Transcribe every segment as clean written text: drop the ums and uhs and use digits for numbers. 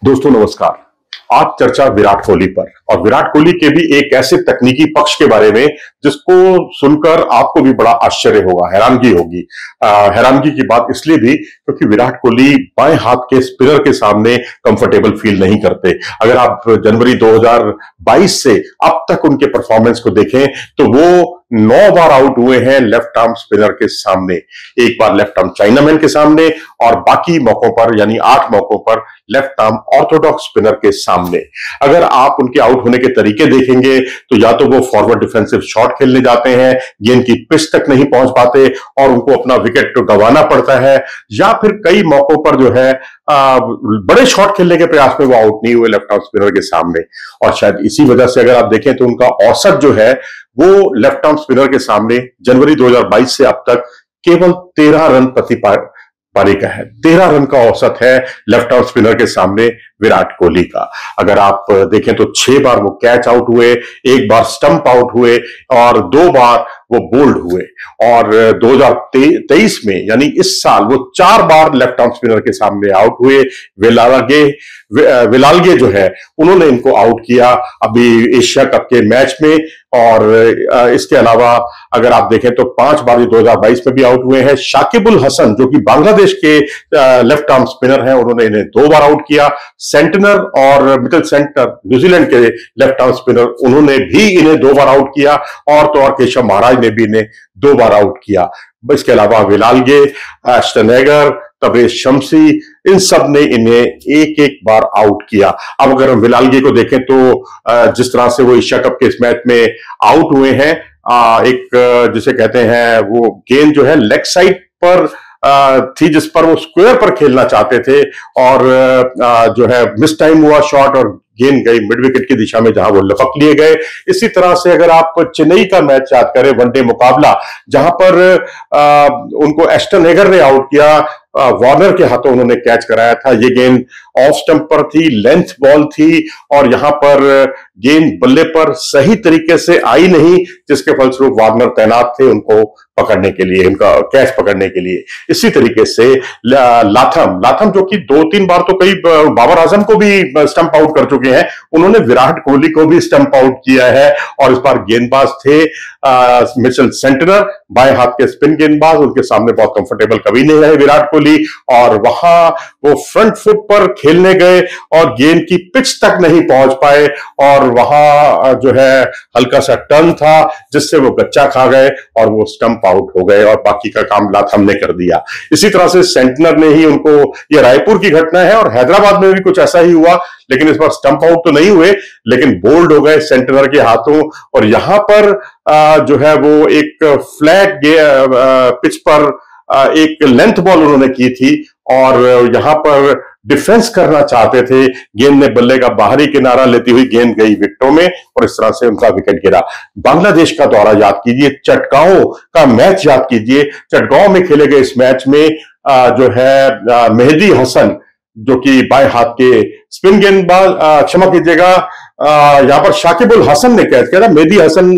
दोस्तों नमस्कार। आज चर्चा विराट कोहली पर और विराट कोहली के भी एक ऐसे तकनीकी पक्ष के बारे में जिसको सुनकर आपको भी बड़ा आश्चर्य होगा, हैरानगी होगी। हैरानगी की बात इसलिए भी क्योंकि विराट कोहली बाएं हाथ के स्पिनर के सामने कंफर्टेबल फील नहीं करते। अगर आप जनवरी 2022 से अब तक उनके परफॉर्मेंस को देखें तो वो 9 बार आउट हुए हैं लेफ्ट आर्म स्पिनर के सामने, एक बार लेफ्ट आर्म चाइनामैन के सामने और बाकी मौकों पर यानी 8 मौकों पर लेफ्ट आर्म ऑर्थोडॉक्स स्पिनर के सामने। अगर आप उनके आउट होने के तरीके देखेंगे तो या तो वो फॉरवर्ड डिफेंसिव शॉट खेलने जाते हैं, गेंद की पिच तक नहीं पहुंच पाते और उनको अपना विकेट तो गंवाना पड़ता है, या फिर कई मौकों पर जो है बड़े शॉट खेलने के प्रयास में वो आउट नहीं हुए लेफ्ट आर्म स्पिनर के सामने। और शायद इसी वजह से अगर आप देखें तो उनका औसत जो है वो लेफ्ट आर्म स्पिनर के सामने जनवरी 2022 से अब तक केवल 13 रन प्रति पारी का है। 13 रन का औसत है लेफ्ट आर्म स्पिनर के सामने विराट कोहली का। अगर आप देखें तो 6 बार वो कैच आउट हुए, 1 बार स्टंप आउट हुए और 2 बार वो बोल्ड हुए। और 2023 में यानी इस साल वो 4 बार लेफ्ट आर्म स्पिनर के सामने आउट हुए। विलालगे जो है उन्होंने इनको आउट किया अभी एशिया कप के मैच में। और इसके अलावा अगर आप देखें तो 5 बार 2022 में भी आउट हुए हैं। शाकिबुल हसन जो कि बांग्लादेश के लेफ्ट आर्म स्पिनर हैं, उन्होंने इन्हें 2 बार आउट किया। सेंटनर और मिडिल सेंटर न्यूजीलैंड के लेफ्ट आर्म स्पिनर, उन्होंने भी इन्हें 2 बार आउट किया। और तो और केशव महाराज ने भी इन्हें 2 बार आउट किया। इसके अलावा विलालगे, एस्टन एगर, तबरेज शमसी, इन सब ने इन्हें एक एक बार आउट किया। अब अगर हम विलालगे को देखें तो जिस तरह से वो एशिया कप के इस मैच में आउट हुए हैं, एक जिसे कहते हैं वो गेंद जो है लेग साइड पर थी जिस पर वो स्क्वायर पर खेलना चाहते थे और जो है मिस टाइम हुआ शॉट और गेंद गई मिड विकेट की दिशा में जहां वो लपक लिए गए। इसी तरह से अगर आप चेन्नई का मैच याद करें, वनडे मुकाबला जहां पर उनको एस्टन एगर ने आउट किया, वार्नर के हाथों उन्होंने कैच कराया था। ये गेंद ऑफ स्टंप पर थी, लेंथ बॉल थी और यहां पर गेंद बल्ले पर सही तरीके से आई नहीं, जिसके फलस्वरूप वार्नर तैनात थे उनको पकड़ने के लिए, उनका कैच पकड़ने के लिए। इसी तरीके से लाथम जो कि 2-3 बार तो कई बाबर आजम को भी स्टंप आउट कर चुके हैं, उन्होंने विराट कोहली को भी स्टंप आउट किया है। और इस बार गेंदबाज थे मिचेल सेंटनर, बाएं हाथ के स्पिन गेंदबाज, उनके सामने बहुत कंफर्टेबल कभी नहीं रहे विराट कोहली। और वहां वो फ्रंट फुट पर खेलने गए और गेंद की पिच तक नहीं पहुंच पाए और वहां जो है हल्का सा टर्न था जिससे वो गच्चा खा गए और वो स्टंप आउट हो गए और बाकी का काम लाथम ने कर दिया। इसी तरह से सेंटनर ने ही उनको, ये रायपुर की घटना है और हैदराबाद में भी कुछ ऐसा ही हुआ, लेकिन इस बार स्टंप आउट तो नहीं हुए लेकिन बोल्ड हो गए सेंटनर के हाथों। और यहां पर जो है वो एक फ्लैट पिच पर एक लेंथ बॉल उन्होंने की थी और यहां पर डिफेंस करना चाहते थे। गेंद ने बल्ले का बाहरी किनारा लेती हुई गेंद गई विकेटों में और इस तरह से उनका विकेट गिरा। बांग्लादेश का दौरा याद कीजिए, चटगांव का मैच याद कीजिए। चटगांव में खेले गए इस मैच में जो है मेहदी हसन जो कि बाएं हाथ के स्पिन गेंदबाज, क्षमा कीजिएगा, यहां पर शाकिबुल हसन ने कैच किया था। मेहदी हसन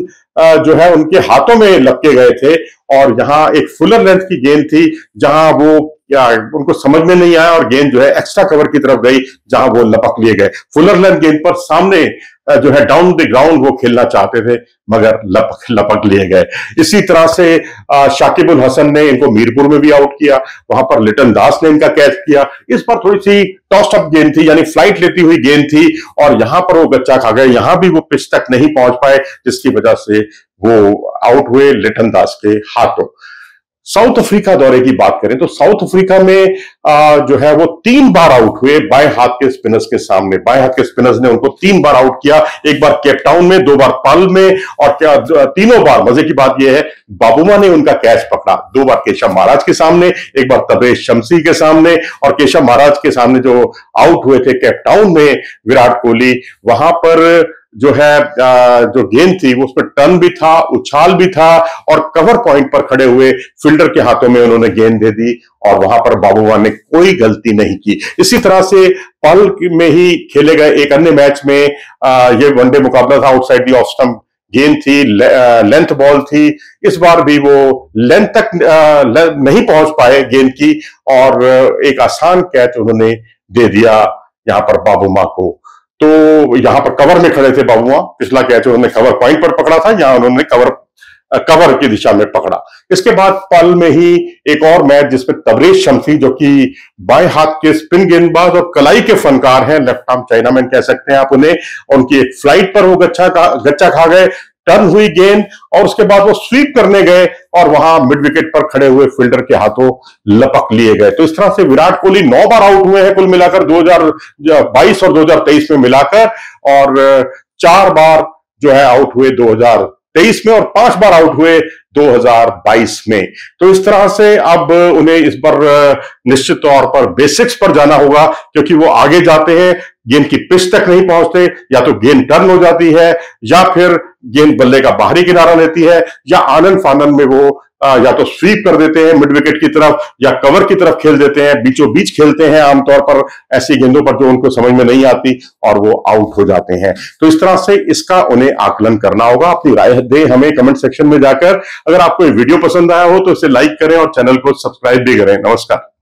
जो है उनके हाथों में लपके गए थे और यहां एक फुलर लेंथ की गेंद थी जहां वो उनको समझ में नहीं आया और गेंद जो है एक्स्ट्रा कवर की तरफ गई जहां वो लपक लिए गए। फुलर लेंथ गेंद पर सामने जो है डाउन द ग्राउंड वो खेलना चाहते थे मगर लपक लिए गए। इसी तरह से शाकिबुल हसन ने इनको मीरपुर में भी आउट किया, वहां पर लिटन दास ने इनका कैच किया। इस पर थोड़ी सी टॉस अप गेंद थी यानी फ्लाइट लेती हुई गेंद थी और यहां पर वो गच्चा खा गए, यहां भी वो पिच तक नहीं पहुंच पाए जिसकी वजह से वो आउट हुए लिटन दास के हाथों। साउथ अफ्रीका दौरे की बात करें तो साउथ अफ्रीका में जो है वो 3 बार आउट हुए बाएं हाथ के स्पिनर्स के सामने। बाएं हाथ के स्पिनर्स ने उनको 3 बार आउट किया, एक बार केपटाउन में, 2 बार पर्ल में और क्या तीनों बार मजे की बात यह है बाबूमा ने उनका कैच पकड़ा। 2 बार केशव महाराज के सामने, एक बार तबरेज शमसी के सामने और केशव महाराज के सामने जो आउट हुए थे केपटाउन में विराट कोहली, वहां पर जो है जो गेंद थी वो उसमें टर्न भी था, उछाल भी था और कवर पॉइंट पर खड़े हुए फील्डर के हाथों में उन्होंने गेंद दे दी और वहां पर बाबूवान ने कोई गलती नहीं की। इसी तरह से पल में ही खेले गए एक अन्य मैच में ये वनडे मुकाबला था, आउटसाइड दी ऑफ स्टंप गेंद थी, लेंथ बॉल थी। इस बार भी वो लेंथ तक नहीं पहुंच पाए गेंद की और एक आसान कैच उन्होंने दे दिया यहां पर बाबूमा को। तो यहां पर कवर में खड़े थे बाबूमा, पिछला कैच उन्होंने कवर पॉइंट पर पकड़ा था, यहां उन्होंने कवर की दिशा में पकड़ा। इसके बाद पल में ही एक और मैच जिसमें तबरेज शम्सी, जो कि बाएं हाथ के स्पिन गेंदबाज और कलाई के फनकार हैं, लेफ्ट आर्म चाइनामैन कह सकते हैं आप उन्हें, उनकी एक फ्लाइट पर वो गच्चा खा गए, टर्न हुई गेंद और उसके बाद वो स्वीप करने गए और वहां मिड विकेट पर खड़े हुए फील्डर के हाथों लपक लिए गए। तो इस तरह से विराट कोहली 9 बार आउट हुए हैं कुल मिलाकर 2022 और 2023 में मिलाकर, और 4 बार जो है आउट हुए 2023 में और 5 बार आउट हुए 2022 में। तो इस तरह से अब उन्हें इस बार निश्चित तौर पर बेसिक्स पर जाना होगा, क्योंकि वो आगे जाते हैं, गेंद की पिच तक नहीं पहुंचते, या तो गेंद टर्न हो जाती है या फिर गेंद बल्ले का बाहरी किनारा लेती है, या आनन फानन में वो या तो स्वीप कर देते हैं मिड विकेट की तरफ या कवर की तरफ खेल देते हैं, बीचों बीच खेलते हैं आमतौर पर ऐसी गेंदों पर जो उनको समझ में नहीं आती, और वो आउट हो जाते हैं। तो इस तरह से इसका उन्हें आकलन करना होगा। अपनी राय दें हमें कमेंट सेक्शन में जाकर। अगर आपको ये वीडियो पसंद आया हो तो इसे लाइक करें और चैनल को सब्सक्राइब भी करें। नमस्कार।